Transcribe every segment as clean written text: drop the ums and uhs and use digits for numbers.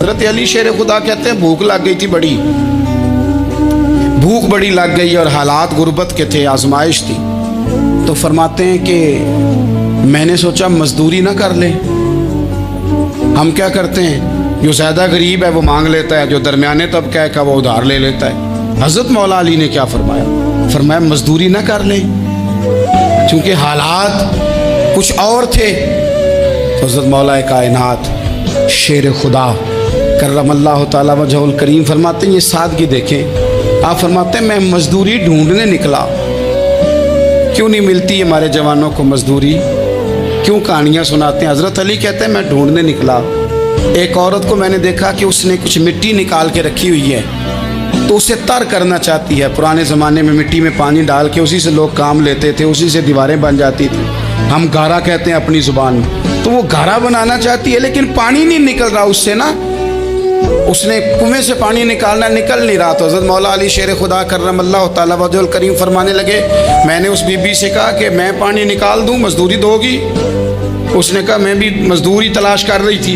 हज़रत अली शेर खुदा कहते हैं भूख लग गई थी, बड़ी भूख बड़ी लग गई और हालात गुर्बत के थे, आजमाइश थी। तो फरमाते हैं कि मैंने सोचा मजदूरी ना कर ले। हम क्या करते हैं, जो ज़्यादा गरीब है वो मांग लेता है, जो दरमियाने तबका है का वो उधार ले लेता है। हज़रत मौला अली ने क्या फरमाया, फरमाया मजदूरी ना कर ले, चूँकि हालात कुछ और थे। तो हज़रत मौला कायनात शेर खुदा करमल्लाहु ताला वजहुल करीम फरमाते हैं, ये सादगी देखें। आप फरमाते हैं मैं मजदूरी ढूंढने निकला, क्यों नहीं मिलती हमारे जवानों को मजदूरी, क्यों कहानियाँ सुनाते हैं। हज़रत अली कहते हैं मैं ढूंढने निकला, एक औरत को मैंने देखा कि उसने कुछ मिट्टी निकाल के रखी हुई है, तो उसे तर करना चाहती है। पुराने ज़माने में मिट्टी में पानी डाल के उसी से लोग काम लेते थे, उसी से दीवारें बन जाती थी, हम गारा कहते हैं अपनी ज़ुबान में। तो वो गारा बनाना चाहती है, लेकिन पानी नहीं निकल रहा उससे ना, उसने कुएं से पानी निकालना, निकल नहीं रहा। तो हज़रत मौला अली शेर खुदा करमल्लाहु ताला वजहुल करीम फरमाने लगे, मैंने उस बीबी से कहा कि मैं पानी निकाल दूँ, मजदूरी दोगी? उसने कहा मैं भी मजदूरी तलाश कर रही थी,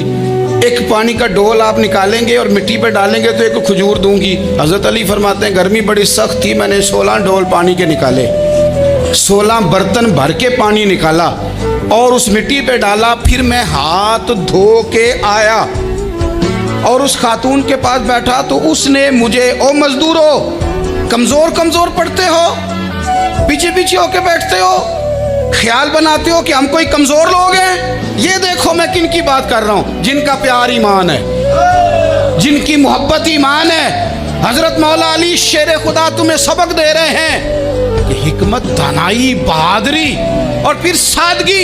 एक पानी का डोल आप निकालेंगे और मिट्टी पे डालेंगे तो एक खजूर दूंगी। हज़रत अली फरमाते हैं गर्मी बड़ी सख्त थी, मैंने 16 डोल पानी के निकाले, 16 बर्तन भर के पानी निकाला और उस मिट्टी पे डाला। फिर मैं हाथ धो के आया और उस खातून के पास बैठा, तो उसने मुझे, ओ मजदूरो कमज़ोर कमज़ोर पड़ते हो, पीछे पीछे होके बैठते हो, ख्याल बनाते हो कि हम कोई कमज़ोर लोग हैं। ये देखो मैं किन की बात कर रहा हूँ, जिनका प्यार ईमान है, जिनकी मोहब्बत ईमान है। हज़रत मौला अली शेर खुदा तुम्हें सबक दे रहे हैं कि हिकमत, दानाई, बहादुरी और फिर सादगी।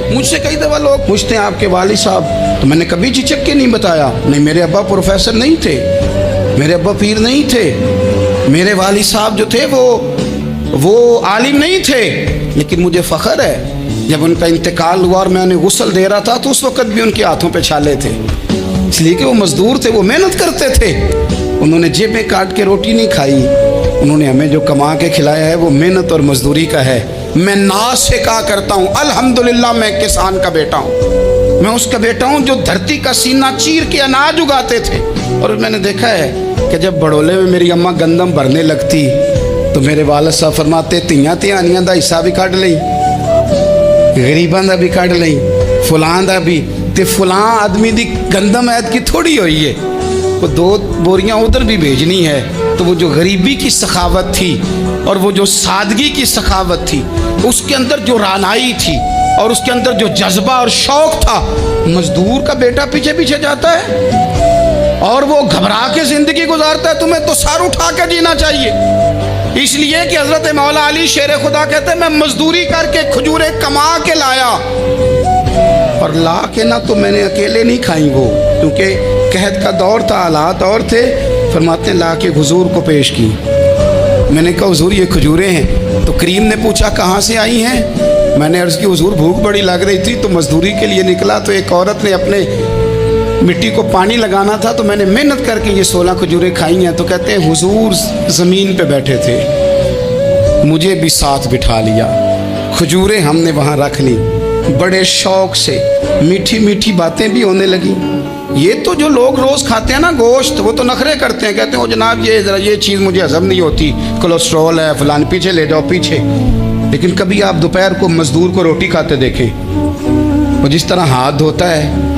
मुझसे कई दफ़ा लोग पूछते हैं आपके वालिद साहब, तो मैंने कभी झिझक के नहीं बताया, नहीं मेरे अब्बा प्रोफेसर नहीं थे, मेरे अब्बा पीर नहीं थे, मेरे वालिद साहब जो थे वो आलिम नहीं थे, लेकिन मुझे फ़ख्र है जब उनका इंतकाल हुआ और मैं उन्हें गुस्ल दे रहा था तो उस वक़्त भी उनके हाथों पे छाले थे, इसलिए कि वो मज़दूर थे, वो मेहनत करते थे। उन्होंने जेबें काट के रोटी नहीं खाई, उन्होंने हमें जो कमा के खिलाया है वो मेहनत और मज़दूरी का है। मैं नाज से कहा करता हूँ अल्हम्दुलिल्लाह मैं किसान का बेटा हूँ, मैं उसका बेटा हूँ जो धरती का सीना चीर के अनाज उगाते थे। और मैंने देखा है कि जब बड़ोले में मेरी अम्मा गंदम भरने लगती तो मेरे वालिद साहब फरमाते तियां तिहानियां दा हिस्सा भी कढ़ लई, गरीबां दा भी कढ़ लई, फलां दा भी, ते फलां आदमी दी गंदम ऐत की थोड़ी हुई है, वो 2 बोरियां उधर भी भेजनी है। तो वो जो गरीबी की सखावत थी और वो जो सादगी की सखावत थी, उसके अंदर जो रानाई थी और उसके अंदर जो जज्बा और शौक था, मजदूर का बेटा पीछे पीछे जाता है और वो घबरा के जिंदगी गुजारता है। तुम्हें तो सर उठा के जीना चाहिए, इसलिए कि हज़रत मौला अली शेर खुदा कहते हैं मैं मजदूरी करके खजूरें कमा के लाया, और ला के ना तो मैंने अकेले नहीं खाई वो, क्योंकि कहत का दौर था, हालात और थे। फरमाते ला के हुजूर को पेश की, मैंने कहा हुजूर ये खजूरें हैं। तो करीम ने पूछा कहाँ से आई हैं? मैंने अर्ज़ की हुजूर भूख बड़ी लग रही थी तो मजदूरी के लिए निकला, तो एक औरत ने अपने मिट्टी को पानी लगाना था तो मैंने मेहनत करके ये 16 खजूरें खाई हैं। तो कहते हैं हुजूर ज़मीन पे बैठे थे, मुझे भी साथ बिठा लिया, खजूरें हमने वहाँ रख ली, बड़े शौक़ से मीठी मीठी बातें भी होने लगी। ये तो जो लोग रोज़ खाते हैं ना गोश्त, वो तो नखरे करते हैं, कहते हैं ओ जनाब ये ज़रा ये चीज़ मुझे हज़म नहीं होती, कोलेस्ट्रॉल है फलान, पीछे ले जाओ पीछे। लेकिन कभी आप दोपहर को मज़दूर को रोटी खाते देखें, वो जिस तरह हाथ धोता है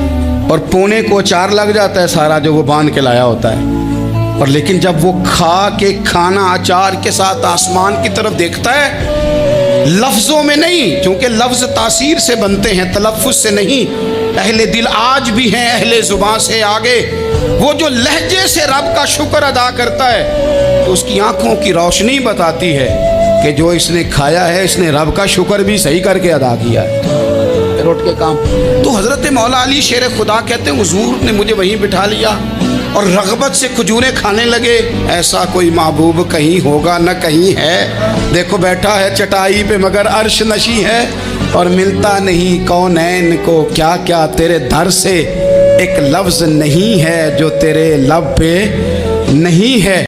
और पोने को अचार लग जाता है सारा जो वो बांध के लाया होता है, और लेकिन जब वो खा के खाना अचार के साथ आसमान की तरफ देखता है, लफ्ज़ों में नहीं, क्योंकि लफ्ज़ तासीर से बनते हैं तलफ़्फ़ुज़ से नहीं, अहले दिल आज भी हैं अहले ज़ुबान से आगे। वो जो लहजे से रब का शुक्र अदा करता है तो उसकी आँखों की रोशनी बताती है कि जो इसने खाया है इसने रब का शुक्र भी सही करके अदा किया है, रोट के काम। तो हज़रत मौला अली शेर खुदा कहते हैं हुजूर ने मुझे वहीं बिठा लिया और रग़बत से खजूरें खाने लगे। ऐसा कोई महबूब कहीं होगा न कहीं है, देखो बैठा है चटाई पे मगर अर्श नशी है, और मिलता नहीं कौनैन को क्या क्या तेरे दर से, एक लफ्ज़ नहीं है जो तेरे लब पे नहीं है।